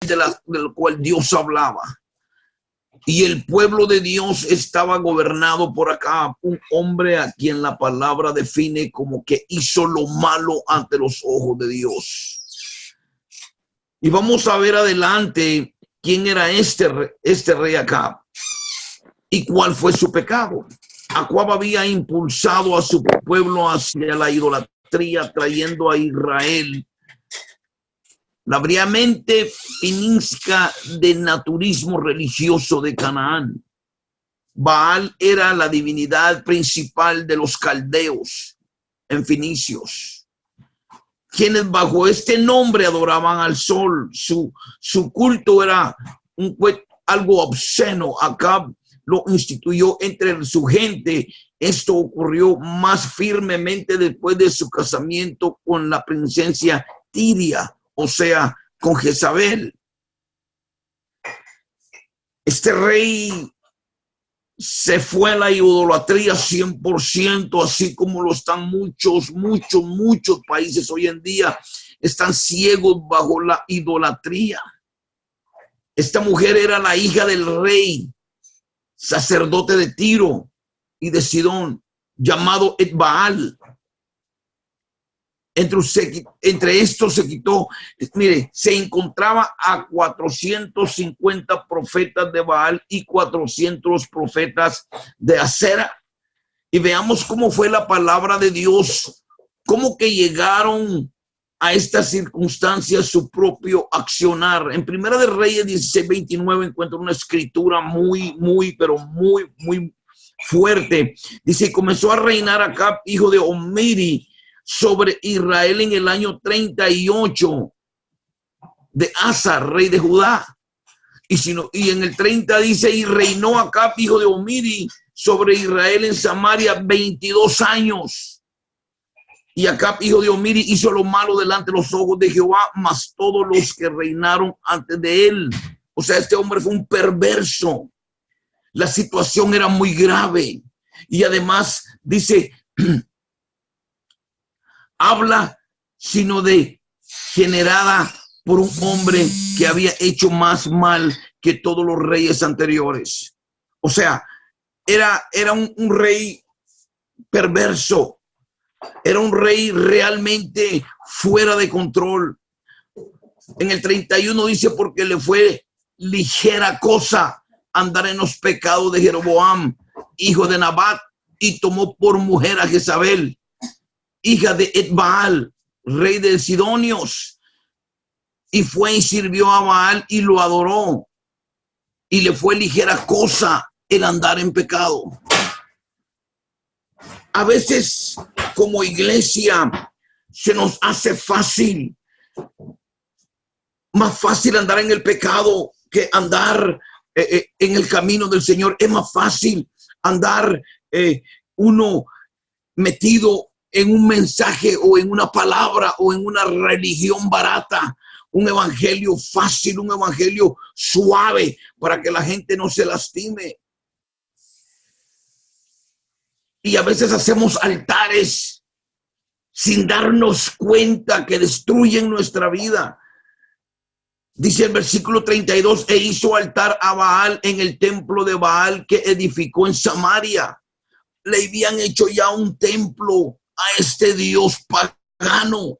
del cual Dios hablaba. Y el pueblo de Dios estaba gobernado por acá, un hombre a quien la palabra define como que hizo lo malo ante los ojos de Dios. Y vamos a ver adelante quién era este rey Acab y cuál fue su pecado. Acab había impulsado a su pueblo hacia la idolatría, trayendo a Israel la brillante peninsula de naturismo religioso de Canaán. Baal era la divinidad principal de los caldeos en Fenicios, quienes bajo este nombre adoraban al sol. Su culto era algo obsceno. Acab lo instituyó entre su gente. Esto ocurrió más firmemente después de su casamiento con la princesa Tiria, o sea, con Jezabel. Este rey se fue a la idolatría 100%, así como lo están muchos países hoy en día. Están ciegos bajo la idolatría. Esta mujer era la hija del rey, sacerdote de Tiro y de Sidón, llamado Baal. Entre estos se quitó, mire, se encontraba a 450 profetas de Baal y 400 profetas de Acera. Y veamos cómo fue la palabra de Dios, cómo que llegaron a estas circunstancias su propio accionar. En Primera de Reyes 16:29 encuentro una escritura muy fuerte. Dice: comenzó a reinar Acab, hijo de Omri, sobre Israel en el año 38 de Asa, rey de Judá. Y en el 30 dice: y reinó Acab, hijo de Omri, sobre Israel en Samaria 22 años. Y Acab, hijo de Omri, hizo lo malo delante de los ojos de Jehová, mas todos los que reinaron antes de él. O sea, este hombre fue un perverso. La situación era muy grave. Y además dice, habla sino de generada por un hombre que había hecho más mal que todos los reyes anteriores. O sea, era un rey perverso, era un rey realmente fuera de control. En el 31 dice: porque le fue ligera cosa andar en los pecados de Jeroboam, hijo de Nabat, y tomó por mujer a Jezabel, hija de Baal, rey de Sidonios, y fue y sirvió a Baal y lo adoró, y le fue ligera cosa el andar en pecado. A veces como iglesia se nos hace fácil, más fácil andar en el pecado que andar en el camino del Señor. Es más fácil andar uno metido en un mensaje o en una palabra o en una religión barata, un evangelio fácil, un evangelio suave para que la gente no se lastime. Y a veces hacemos altares sin darnos cuenta que destruyen nuestra vida. Dice el versículo 32: e hizo altar a Baal en el templo de Baal que edificó en Samaria. Le habían hecho ya un templo a este Dios pagano.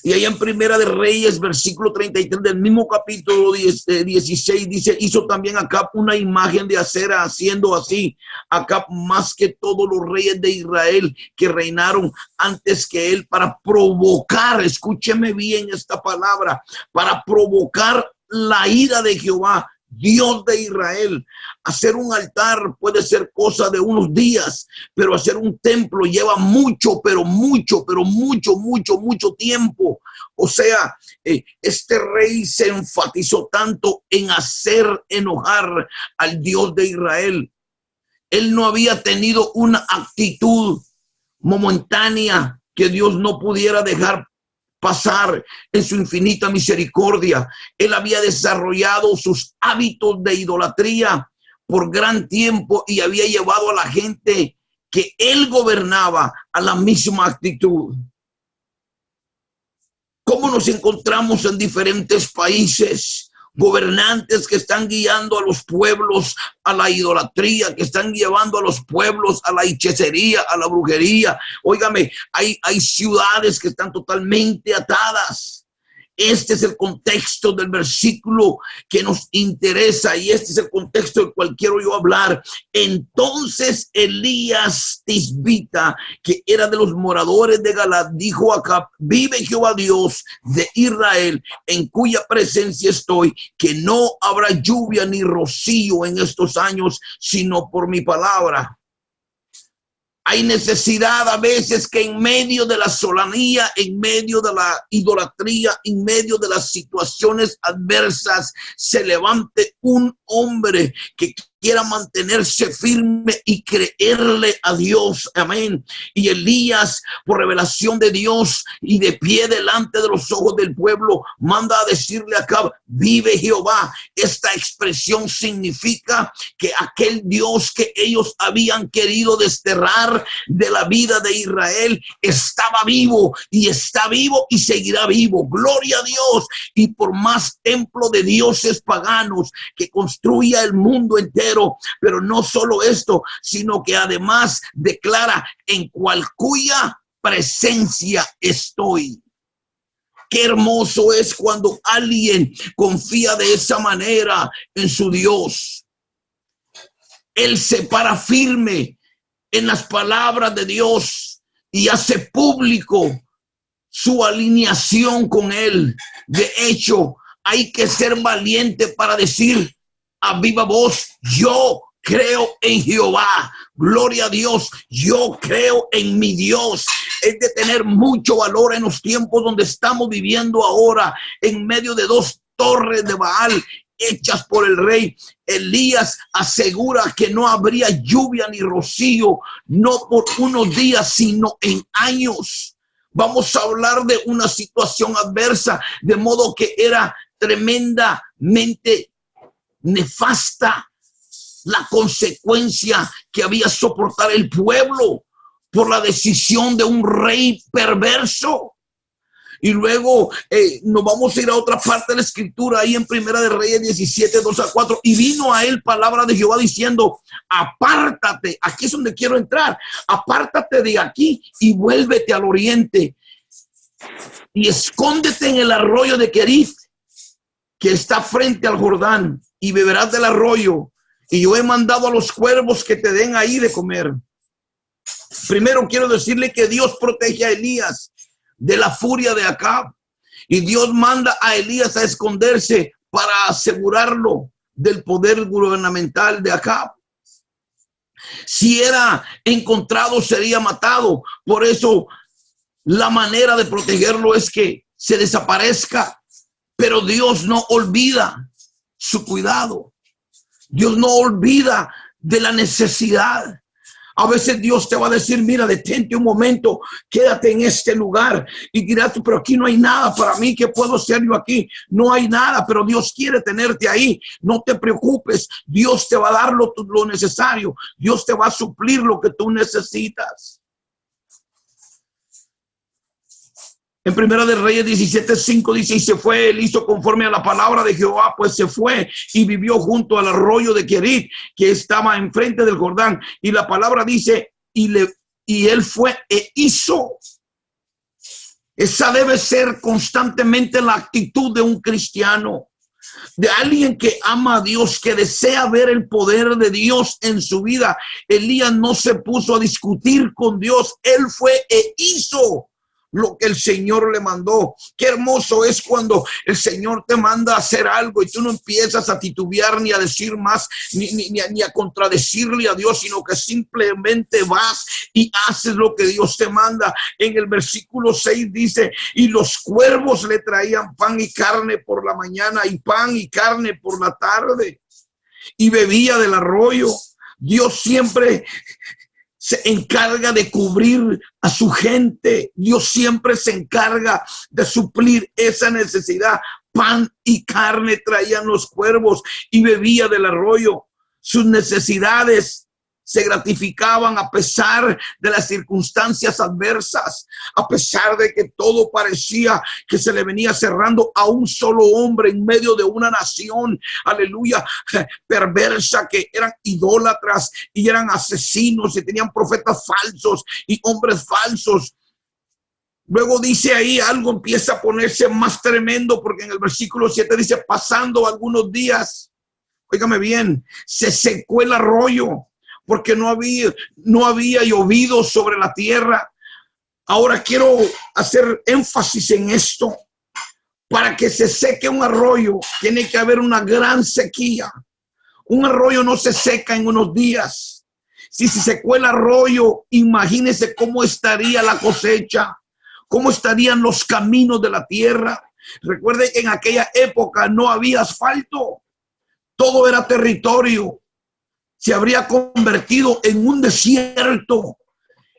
Y ahí en Primera de Reyes, versículo 33 del mismo capítulo 16, dice: hizo también Acab una imagen de acera, haciendo así Acab más que todos los reyes de Israel que reinaron antes que él, para provocar, escúcheme bien esta palabra, para provocar la ira de Jehová, Dios de Israel. Hacer un altar puede ser cosa de unos días, pero hacer un templo lleva mucho tiempo. O sea, este rey se enfatizó tanto en hacer enojar al Dios de Israel. Él no había tenido una actitud momentánea que Dios no pudiera dejar pasar en su infinita misericordia. Él había desarrollado sus hábitos de idolatría por gran tiempo y había llevado a la gente que él gobernaba a la misma actitud. ¿Cómo nos encontramos en diferentes países gobernantes que están guiando a los pueblos a la idolatría, que están llevando a los pueblos a la hechicería, a la brujería. Óigame, hay ciudades que están totalmente atadas. Este es el contexto del versículo que nos interesa y este es el contexto del cual quiero yo hablar. Entonces Elías Tisbita, que era de los moradores de Galaad, dijo a Acab: vive Jehová Dios de Israel, en cuya presencia estoy, que no habrá lluvia ni rocío en estos años, sino por mi palabra. Hay necesidad a veces que en medio de la solanía, en medio de la idolatría, en medio de las situaciones adversas, se levante un hombre que quiera mantenerse firme y creerle a Dios. Amén. Y Elías, por revelación de Dios y de pie delante de los ojos del pueblo, manda a decirle a Acab: vive Jehová. Esta expresión significa que aquel Dios que ellos habían querido desterrar de la vida de Israel estaba vivo y está vivo y seguirá vivo. Gloria a Dios. Y por más templo de dioses paganos que construya el mundo entero, pero no solo esto, sino que además declara: en cuya presencia estoy. Qué hermoso es cuando alguien confía de esa manera en su Dios. Él se para firme en las palabras de Dios y hace público su alineación con él. De hecho, hay que ser valiente para decir a viva voz: yo creo en Jehová. Gloria a Dios. Yo creo en mi Dios. Es de tener mucho valor en los tiempos donde estamos viviendo ahora, en medio de dos torres de Baal hechas por el rey. Elías asegura que no habría lluvia ni rocío, no por unos días, sino en años. Vamos a hablar de una situación adversa, de modo que era tremendamente nefasta la consecuencia que había soportar el pueblo por la decisión de un rey perverso. Y luego nos vamos a ir a otra parte de la escritura, ahí en Primera de Reyes 17, 2-4. Y vino a él palabra de Jehová diciendo: apártate, aquí es donde quiero entrar, apártate de aquí y vuélvete al oriente y escóndete en el arroyo de Querith, que está frente al Jordán, y beberás del arroyo, y yo he mandado a los cuervos que te den ahí de comer. Primero quiero decirle que Dios protege a Elías de la furia de Acab, y Dios manda a Elías a esconderse para asegurarlo del poder gubernamental de Acab. Si era encontrado, sería matado. Por eso la manera de protegerlo es que se desaparezca. Pero Dios no olvida su cuidado. Dios no olvida de la necesidad. A veces Dios te va a decir: mira, detente un momento, quédate en este lugar. Y dirás tú: pero aquí no hay nada para mí, ¿qué puedo hacer yo aquí? No hay nada, pero Dios quiere tenerte ahí. No te preocupes, Dios te va a dar lo necesario. Dios te va a suplir lo que tú necesitas. En Primera de Reyes 17:5 dice: y se fue, él hizo conforme a la palabra de Jehová, pues se fue y vivió junto al arroyo de Querith, que estaba enfrente del Jordán. Y la palabra dice: y él fue e hizo. Esa debe ser constantemente la actitud de un cristiano, de alguien que ama a Dios, que desea ver el poder de Dios en su vida. Elías no se puso a discutir con Dios, él fue e hizo lo que el Señor le mandó. Qué hermoso es cuando el Señor te manda a hacer algo y tú no empiezas a titubear ni a decir más, ni a contradecirle a Dios, sino que simplemente vas y haces lo que Dios te manda. En el versículo 6 dice: y los cuervos le traían pan y carne por la mañana, y pan y carne por la tarde, y bebía del arroyo. Dios siempre se encarga de cubrir a su gente. Dios siempre se encarga de suplir esa necesidad. Pan y carne traían los cuervos y bebía del arroyo. Sus necesidades se gratificaban a pesar de las circunstancias adversas, a pesar de que todo parecía que se le venía cerrando a un solo hombre en medio de una nación, aleluya, perversa, que eran idólatras y eran asesinos y tenían profetas falsos y hombres falsos. Luego dice ahí, algo empieza a ponerse más tremendo, porque en el versículo 7 dice, pasando algunos días, óigame bien, se secó el arroyo, porque no había llovido sobre la tierra. Ahora quiero hacer énfasis en esto. Para que se seque un arroyo, tiene que haber una gran sequía. Un arroyo no se seca en unos días. Si se secó el arroyo, imagínense cómo estaría la cosecha. ¿Cómo estarían los caminos de la tierra? Recuerden que en aquella época no había asfalto. Todo era territorio. Se habría convertido en un desierto.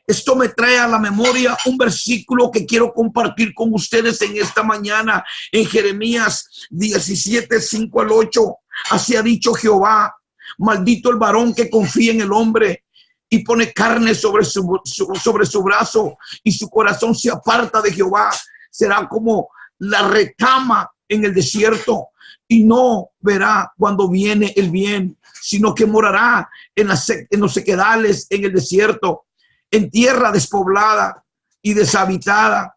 Esto me trae a la memoria un versículo que quiero compartir con ustedes en esta mañana. En Jeremías 17, 5 al 8. Así ha dicho Jehová: maldito el varón que confía en el hombre y pone carne sobre su brazo, y su corazón se aparta de Jehová. Será como la retama en el desierto, y no verá cuando viene el bien, sino que morará en los sequedales, en el desierto, en tierra despoblada y deshabitada.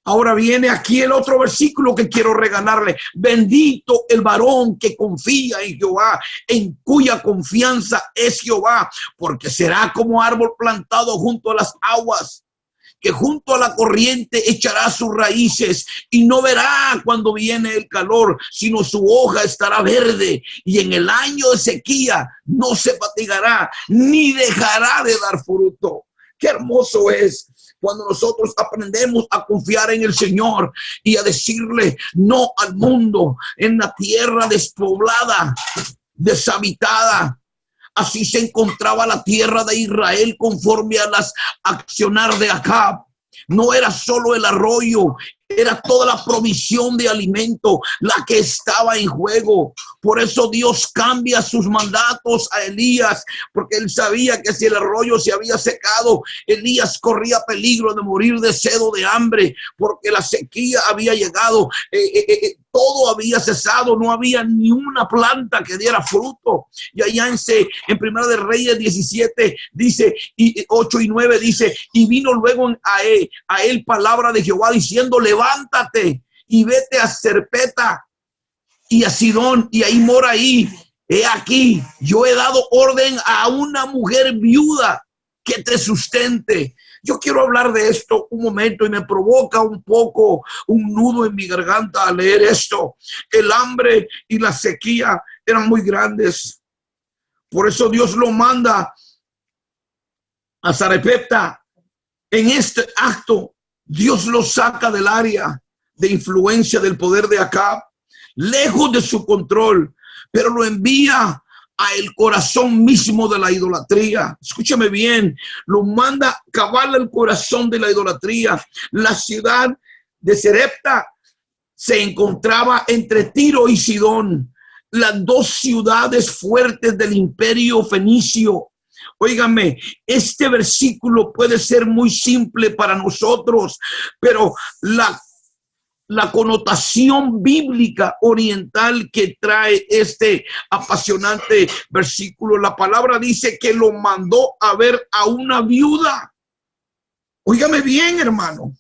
Ahora viene aquí el otro versículo que quiero regalarle. Bendito el varón que confía en Jehová, en cuya confianza es Jehová, porque será como árbol plantado junto a las aguas, que junto a la corriente echará sus raíces, y no verá cuando viene el calor, sino su hoja estará verde, y en el año de sequía no se fatigará, ni dejará de dar fruto. Qué hermoso es cuando nosotros aprendemos a confiar en el Señor y a decirle no al mundo. En la tierra despoblada, deshabitada, así se encontraba la tierra de Israel conforme a las accionar de Acab. No era solo el arroyo, era toda la provisión de alimento la que estaba en juego. Por eso Dios cambia sus mandatos a Elías, porque él sabía que si el arroyo se había secado, Elías corría peligro de morir de sed o de hambre, porque la sequía había llegado. Todo había cesado, no había ni una planta que diera fruto. Y allá en Primera de Reyes 17 dice, y 8 y 9 dice, y vino luego a él palabra de Jehová diciendo: levántate y vete a Sarepta y a Sidón, y ahí mora ahí. He aquí, yo he dado orden a una mujer viuda que te sustente. Yo quiero hablar de esto un momento, y me provoca un poco un nudo en mi garganta al leer esto. El hambre y la sequía eran muy grandes. Por eso Dios lo manda a Sarepta. En este acto, Dios lo saca del área de influencia del poder de Acab, lejos de su control, pero lo envía a el corazón mismo de la idolatría. Escúchame bien, lo manda cabal al corazón de la idolatría. La ciudad de Sarepta se encontraba entre Tiro y Sidón, las dos ciudades fuertes del imperio fenicio. Óigame, este versículo puede ser muy simple para nosotros, pero la connotación bíblica oriental que trae este apasionante versículo, la palabra dice que lo mandó a ver a una viuda. Óigame bien, hermano,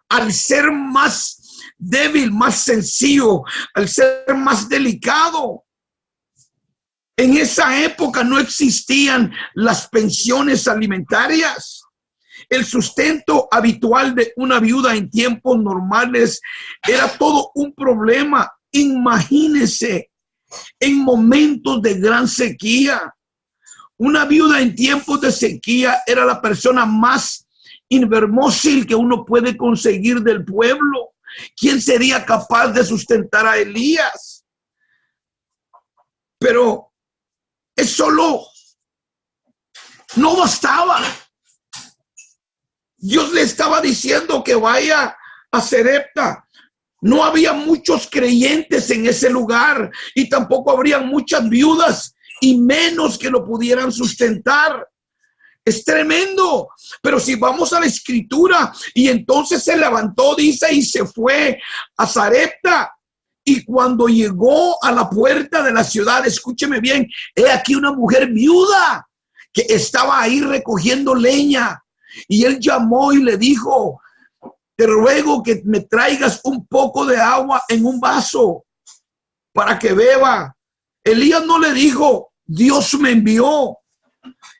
al ser más débil, más sencillo, al ser más delicado. En esa época no existían las pensiones alimentarias. El sustento habitual de una viuda en tiempos normales era todo un problema. Imagínense en momentos de gran sequía. Una viuda en tiempos de sequía era la persona más invermósil que uno puede conseguir del pueblo. ¿Quién sería capaz de sustentar a Elías? Pero es solo, no bastaba. Dios le estaba diciendo que vaya a Sarepta. No había muchos creyentes en ese lugar, y tampoco habría muchas viudas y menos que lo pudieran sustentar. Es tremendo. Pero si vamos a la escritura, y entonces se levantó, dice, y se fue a Sarepta. Y cuando llegó a la puerta de la ciudad, escúcheme bien, he aquí una mujer viuda que estaba ahí recogiendo leña. Y él llamó y le dijo: te ruego que me traigas un poco de agua en un vaso para que beba. Elías no le dijo: Dios me envió.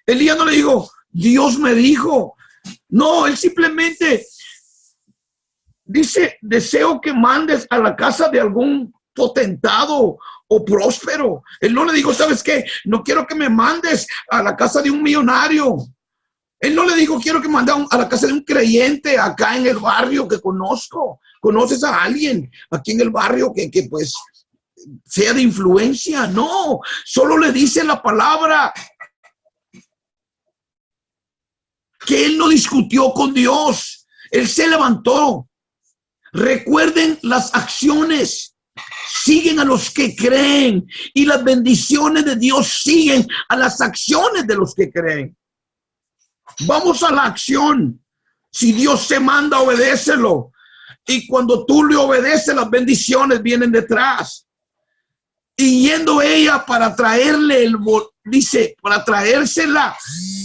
Elías no le dijo: Dios me dijo. No, él simplemente dice: deseo que mandes a la casa de algún potentado o próspero. Él no le dijo: ¿sabes qué? No quiero que me mandes a la casa de un millonario. Él no le dijo: quiero que mande a la casa de un creyente acá en el barrio que conozco. ¿Conoces a alguien aquí en el barrio que pues sea de influencia? No, solo le dice la palabra. Que él no discutió con Dios. Él se levantó. Recuerden, las acciones siguen a los que creen, y las bendiciones de Dios siguen a las acciones de los que creen. Vamos a la acción. Si Dios se manda, obedécelo. Y cuando tú le obedeces, las bendiciones vienen detrás. Y yendo ella para traerle para traérsela,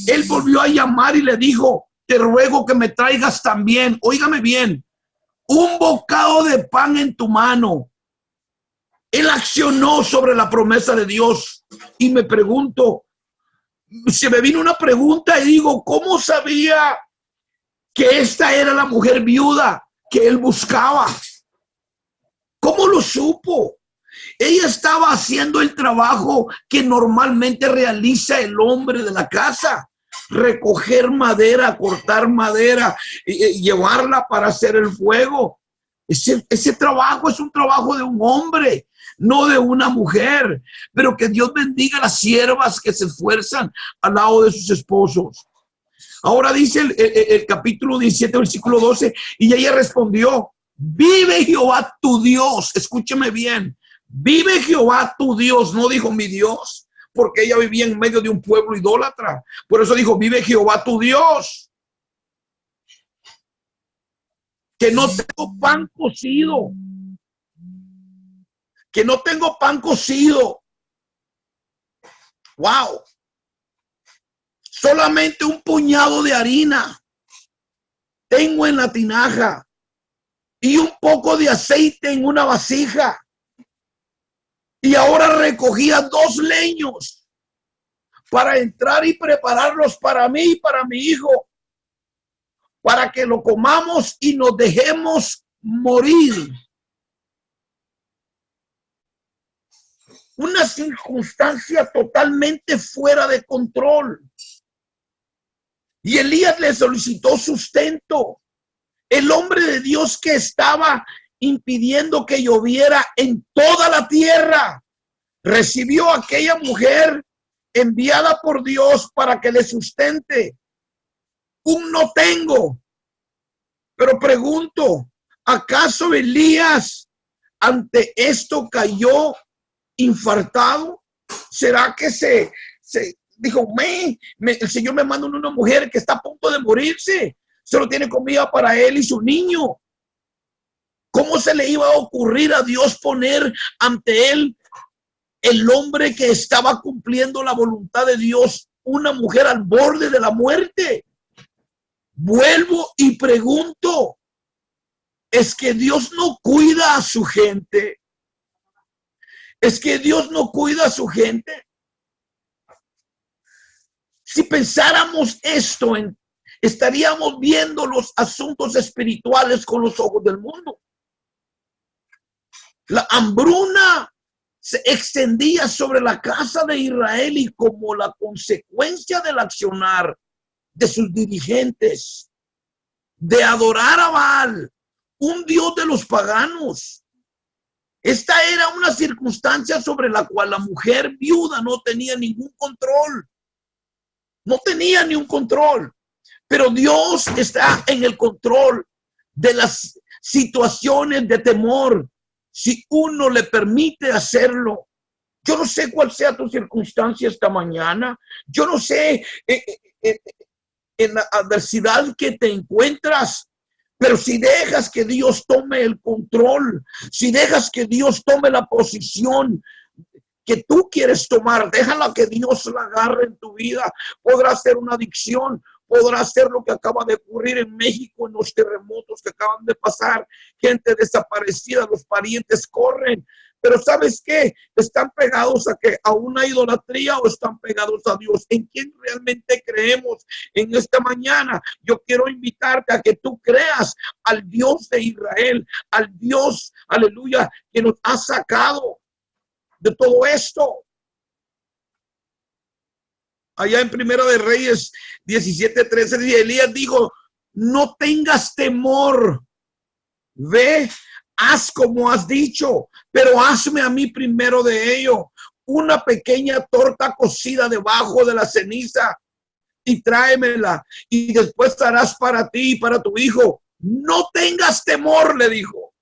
él volvió a llamar y le dijo: te ruego que me traigas también, óigame bien, un bocado de pan en tu mano. Él accionó sobre la promesa de Dios. Y me pregunto, se me vino una pregunta y digo: ¿cómo sabía que esta era la mujer viuda que él buscaba? ¿Cómo lo supo? Ella estaba haciendo el trabajo que normalmente realiza el hombre de la casa: recoger madera, cortar madera, llevarla para hacer el fuego. Ese trabajo es un trabajo de un hombre, no de una mujer. Pero que Dios bendiga a las siervas que se esfuerzan al lado de sus esposos. Ahora dice el capítulo 17, versículo 12, y ella respondió: vive Jehová tu Dios. Escúchame bien. Vive Jehová tu Dios. No dijo mi Dios, porque ella vivía en medio de un pueblo idólatra. Por eso dijo: vive Jehová tu Dios. Que no tengo pan cocido. Que no tengo pan cocido. Wow. Solamente un puñado de harina tengo en la tinaja y un poco de aceite en una vasija. Y ahora recogía 2 leños para entrar y prepararlos para mí y para mi hijo, para que lo comamos y nos dejemos morir. Una circunstancia totalmente fuera de control. Y Elías le solicitó sustento. El hombre de Dios que estaba impidiendo que lloviera en toda la tierra, recibió a aquella mujer enviada por Dios para que le sustente. Un no tengo. Pero pregunto, ¿acaso Elías ante esto cayó infartado? ¿Será que se dijo: el Señor me manda una mujer que está a punto de morirse, solo tiene comida para él y su niño? ¿Cómo se le iba a ocurrir a Dios poner ante él, el hombre que estaba cumpliendo la voluntad de Dios, una mujer al borde de la muerte? Vuelvo y pregunto, ¿es que Dios no cuida a su gente? ¿Es que Dios no cuida a su gente? Si pensáramos esto, estaríamos viendo los asuntos espirituales con los ojos del mundo. La hambruna se extendía sobre la casa de Israel, y como la consecuencia del accionar de sus dirigentes de adorar a Baal, un dios de los paganos, esta era una circunstancia sobre la cual la mujer viuda no tenía ningún control. No tenía ni un control. Pero Dios está en el control de las situaciones de temor, si uno le permite hacerlo. Yo no sé cuál sea tu circunstancia esta mañana. Yo no sé en la adversidad que te encuentras. Pero si dejas que Dios tome el control, si dejas que Dios tome la posición que tú quieres tomar, déjala que Dios la agarre en tu vida. Podrá ser una adicción, podrá ser lo que acaba de ocurrir en México, en los terremotos que acaban de pasar, gente desaparecida, los parientes corren. Pero ¿sabes qué? ¿Están pegados a una idolatría o están pegados a Dios? ¿En quién realmente creemos en esta mañana? Yo quiero invitarte a que tú creas al Dios de Israel, al Dios, aleluya, que nos ha sacado de todo esto. Allá en Primera de Reyes 17:13, Elías dijo: no tengas temor, ve, haz como has dicho, pero hazme a mí primero de ello una pequeña torta cocida debajo de la ceniza y tráemela, y después harás para ti y para tu hijo. No tengas temor, le dijo.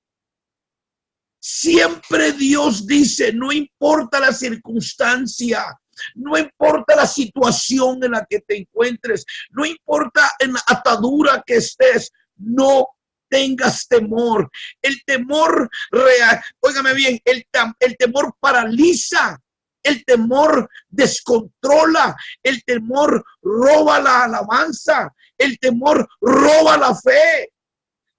Siempre Dios dice, no importa la circunstancia, no importa la situación en la que te encuentres, no importa en la atadura que estés, no tengas temor. El temor real, óigame bien, el temor paraliza, el temor descontrola, el temor roba la alabanza, el temor roba la fe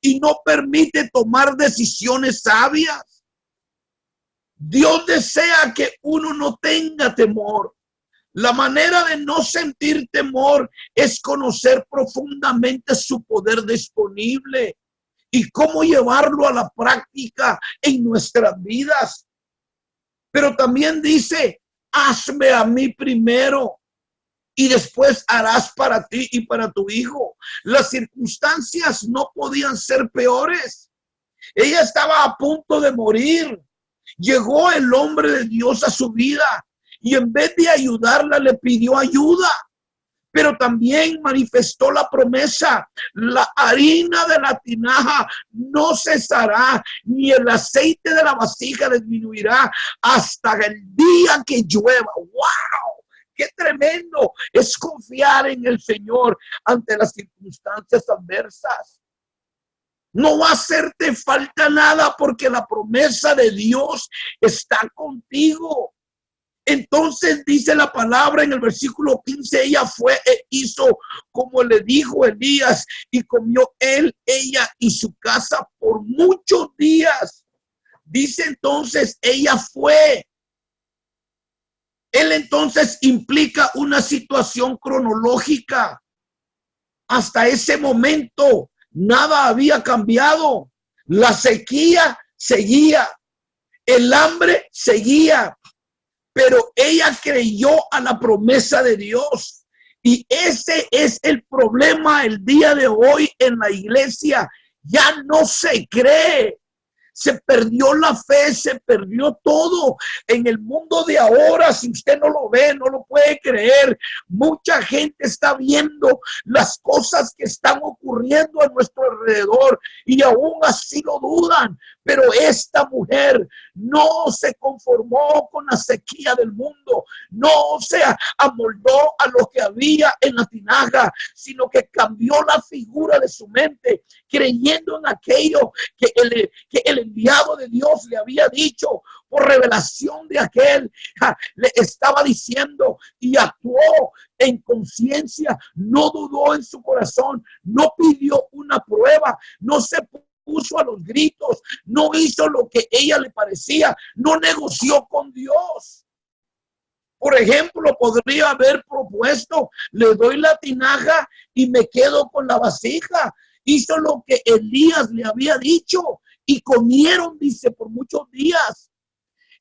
y no permite tomar decisiones sabias. Dios desea que uno no tenga temor. La manera de no sentir temor es conocer profundamente su poder disponible y cómo llevarlo a la práctica en nuestras vidas. Pero también dice, hazme a mí primero y después harás para ti y para tu hijo. Las circunstancias no podían ser peores. Ella estaba a punto de morir. Llegó el hombre de Dios a su vida y en vez de ayudarla le pidió ayuda, pero también manifestó la promesa: la harina de la tinaja no cesará, ni el aceite de la vasija disminuirá hasta el día que llueva. ¡Wow! ¡Qué tremendo es confiar en el Señor ante las circunstancias adversas! No va a hacerte falta nada porque la promesa de Dios está contigo. Entonces dice la palabra en el versículo 15, ella fue e hizo como le dijo Elías y comió él, ella y su casa por muchos días. Dice entonces, ella fue. Él entonces implica una situación cronológica. Hasta ese momento nada había cambiado. La sequía seguía, el hambre seguía, pero ella creyó a la promesa de Dios. Y ese es el problema el día de hoy en la iglesia. Ya no se cree. Se perdió la fe, se perdió todo. En el mundo de ahora, si usted no lo ve, no lo puede creer. Mucha gente está viendo las cosas que están ocurriendo a nuestro alrededor y aún así lo dudan. Pero esta mujer no se conformó con la sequía del mundo, no se amoldó a lo que había en la tinaja, sino que cambió la figura de su mente, creyendo en aquello que el enviado de Dios le había dicho por revelación de aquel. Le estaba diciendo y actuó en conciencia, no dudó en su corazón, no pidió una prueba, no se puso a los gritos, no hizo lo que ella le parecía, no negoció con Dios. Por ejemplo, podría haber propuesto, le doy la tinaja y me quedo con la vasija. Hizo lo que Elías le había dicho y comieron, dice, por muchos días.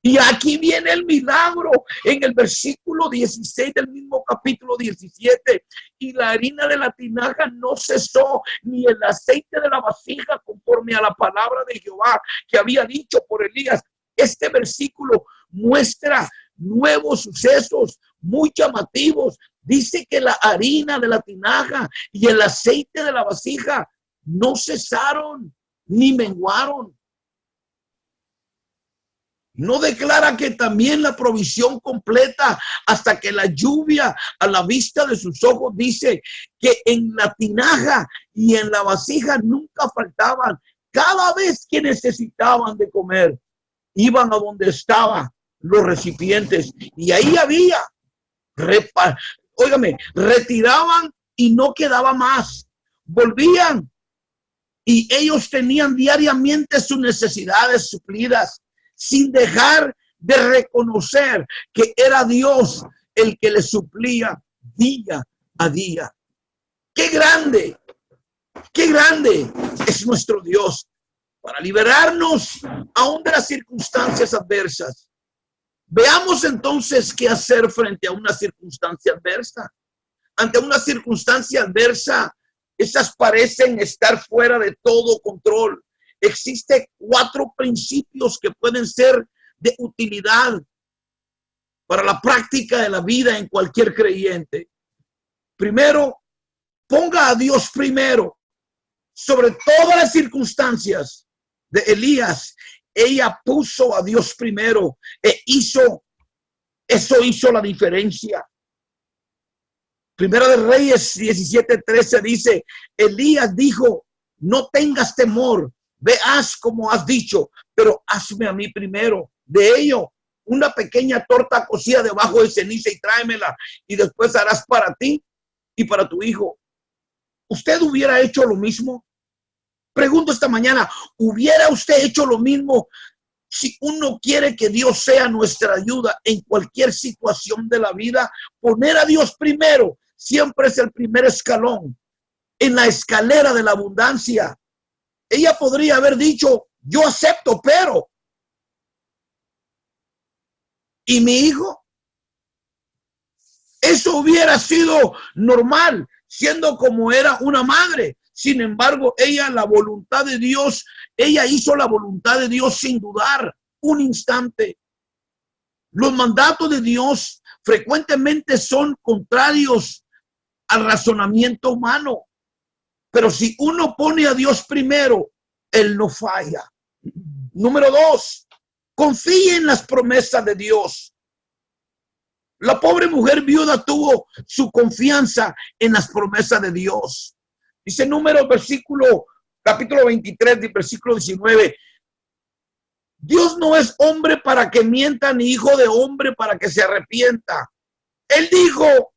Y aquí viene el milagro en el versículo 16 del mismo capítulo 17. Y la harina de la tinaja no cesó, ni el aceite de la vasija, conforme a la palabra de Jehová que había dicho por Elías. Este versículo muestra nuevos sucesos muy llamativos. Dice que la harina de la tinaja y el aceite de la vasija no cesaron ni menguaron. No declara que también la provisión completa hasta que la lluvia a la vista de sus ojos. Dice que en la tinaja y en la vasija nunca faltaban. Cada vez que necesitaban de comer, iban a donde estaban los recipientes y ahí había. Óigame, retiraban y no quedaba más. Volvían y ellos tenían diariamente sus necesidades suplidas, sin dejar de reconocer que era Dios el que les suplía día a día. ¡Qué grande! ¡Qué grande es nuestro Dios para liberarnos aún de las circunstancias adversas! Veamos entonces qué hacer frente a una circunstancia adversa. Ante una circunstancia adversa, esas parecen estar fuera de todo control. Existen 4 principios que pueden ser de utilidad para la práctica de la vida en cualquier creyente. Primero, ponga a Dios primero sobre todas las circunstancias. De Elías, ella puso a Dios primero e eso hizo la diferencia. Primera de Reyes 17:13 dice, Elías dijo, no tengas temor, veas como has dicho, pero hazme a mí primero. De ello, una pequeña torta cocida debajo de ceniza y tráemela, y después harás para ti y para tu hijo. ¿Usted hubiera hecho lo mismo? Pregunto esta mañana, ¿hubiera usted hecho lo mismo si uno quiere que Dios sea nuestra ayuda en cualquier situación de la vida? Poner a Dios primero siempre es el primer escalón en la escalera de la abundancia. Ella podría haber dicho, yo acepto, pero ¿y mi hijo? Eso hubiera sido normal, siendo como era una madre. Sin embargo, ella hizo la voluntad de Dios sin dudar un instante. Los mandatos de Dios frecuentemente son contrarios al razonamiento humano. Pero si uno pone a Dios primero, Él no falla. Número 2, confíe en las promesas de Dios. La pobre mujer viuda tuvo su confianza en las promesas de Dios. Dice capítulo 23, versículo 19. Dios no es hombre para que mienta, ni hijo de hombre para que se arrepienta. Él dijo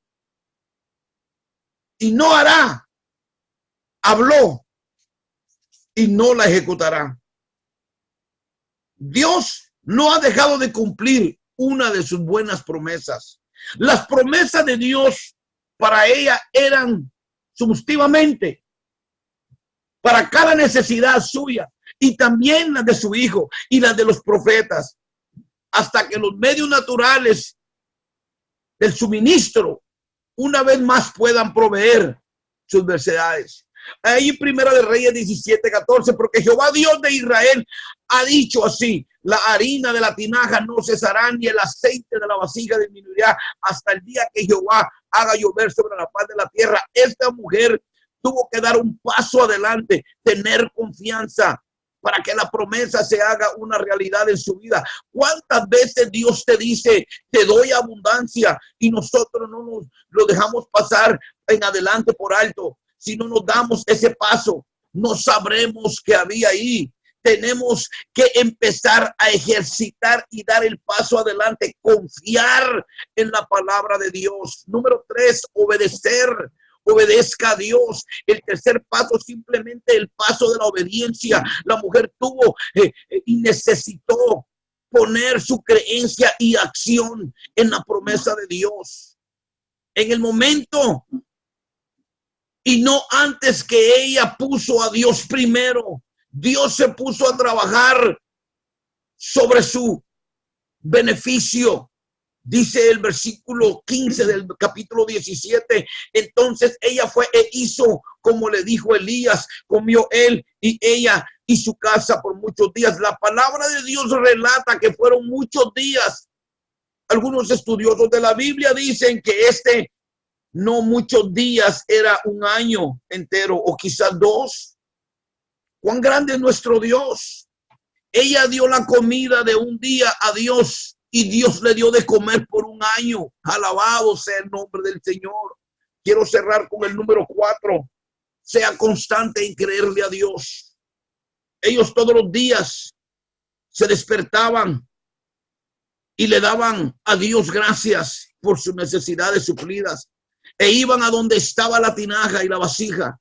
y no hará. Habló y no la ejecutará. Dios no ha dejado de cumplir una de sus buenas promesas. Las promesas de Dios para ella eran sugestivamente para cada necesidad suya y también las de su hijo y las de los profetas, hasta que los medios naturales del suministro una vez más puedan proveer sus necesidades. Ahí en Primera de Reyes 17:14, porque Jehová Dios de Israel ha dicho así: la harina de la tinaja no cesará, ni el aceite de la vasija disminuirá hasta el día que Jehová haga llover sobre la faz de la tierra. Esta mujer tuvo que dar un paso adelante, tener confianza para que la promesa se haga una realidad en su vida. ¿Cuántas veces Dios te dice, te doy abundancia, y nosotros no nos lo dejamos pasar en adelante por alto? Si no nos damos ese paso, no sabremos qué había ahí. Tenemos que empezar a ejercitar y dar el paso adelante, confiar en la palabra de Dios. Número 3, obedecer. Obedezca a Dios. El tercer paso, simplemente el paso de la obediencia. La mujer tuvo y necesitó poner su creencia y acción en la promesa de Dios. En el momento y no antes que ella puso a Dios primero, Dios se puso a trabajar sobre su beneficio. Dice el versículo 15 del capítulo 17. Entonces ella fue e hizo como le dijo Elías. Comió él y ella y su casa por muchos días. La palabra de Dios relata que fueron muchos días. Algunos estudiosos de la Biblia dicen que no muchos días, era un año entero o quizás 2. Cuán grande es nuestro Dios. Ella dio la comida de un día a Dios y Dios le dio de comer por un año. Alabado sea el nombre del Señor. Quiero cerrar con el número 4. Sea constante en creerle a Dios. Ellos todos los días se despertaban y le daban a Dios gracias por sus necesidades suplidas. E iban a donde estaba la tinaja y la vasija,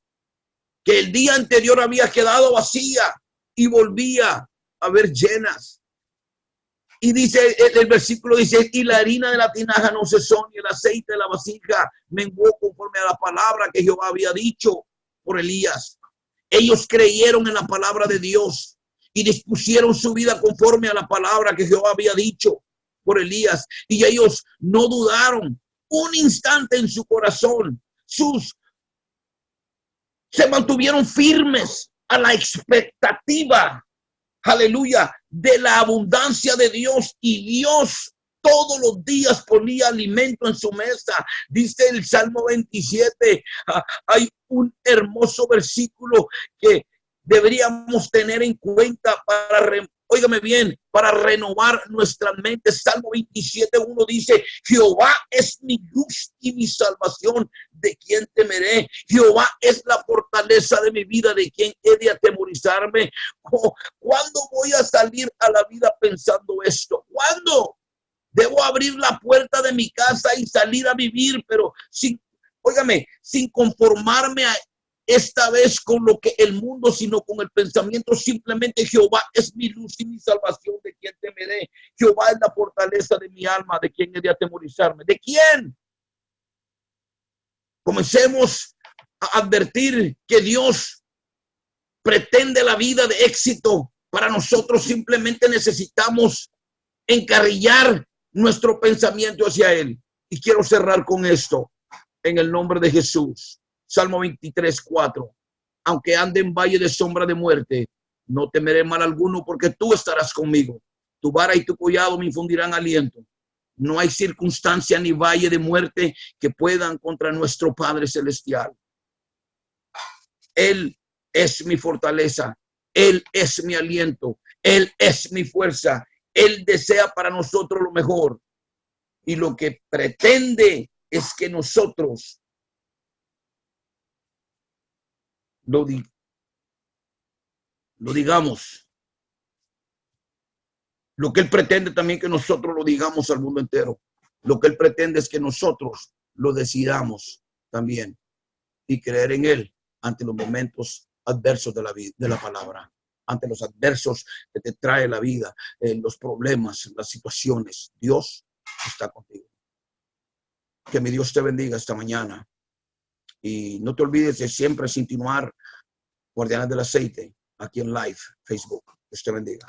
que el día anterior había quedado vacía, y volvía a ver llenas. Y dice el versículo, dice, y la harina de la tinaja no cesó, ni el aceite de la vasija menguó, conforme a la palabra que Jehová había dicho por Elías. Ellos creyeron en la palabra de Dios y dispusieron su vida conforme a la palabra que Jehová había dicho por Elías. Y ellos no dudaron un instante en su corazón. Se mantuvieron firmes a la expectativa, aleluya, de la abundancia de Dios, y Dios todos los días ponía alimento en su mesa. Dice el Salmo 27, hay un hermoso versículo que deberíamos tener en cuenta óigame bien, para renovar nuestras mentes. Salmo 27:1 dice, Jehová es mi luz y mi salvación, ¿de quién temeré? Jehová es la fortaleza de mi vida, ¿de quién he de atemorizarme? ¿Cuándo voy a salir a la vida pensando esto? ¿Cuándo debo abrir la puerta de mi casa y salir a vivir, pero sin conformarme esta vez con lo que el mundo, sino con el pensamiento simplemente, Jehová es mi luz y mi salvación, ¿de quién temeré? Jehová es la fortaleza de mi alma, ¿de quién he de atemorizarme? ¿De quién? Comencemos a advertir que Dios pretende la vida de éxito para nosotros. Simplemente necesitamos encarrilar nuestro pensamiento hacia Él. Y quiero cerrar con esto, en el nombre de Jesús. Salmo 23:4. Aunque ande en valle de sombra de muerte, no temeré mal alguno, porque tú estarás conmigo. Tu vara y tu collado me infundirán aliento. No hay circunstancia ni valle de muerte que puedan contra nuestro Padre Celestial. Él es mi fortaleza. Él es mi aliento. Él es mi fuerza. Él desea para nosotros lo mejor. Y lo que pretende es que nosotros lo digamos. Lo que Él pretende también que nosotros lo digamos al mundo entero. Lo que Él pretende es que nosotros lo decidamos también y creer en Él ante los momentos adversos de la vida, de la palabra, ante los adversos que te trae la vida, los problemas, las situaciones. Dios está contigo. Que mi Dios te bendiga esta mañana. Y no te olvides de siempre continuar Guardianes del Aceite aquí en live, Facebook. Dios te bendiga.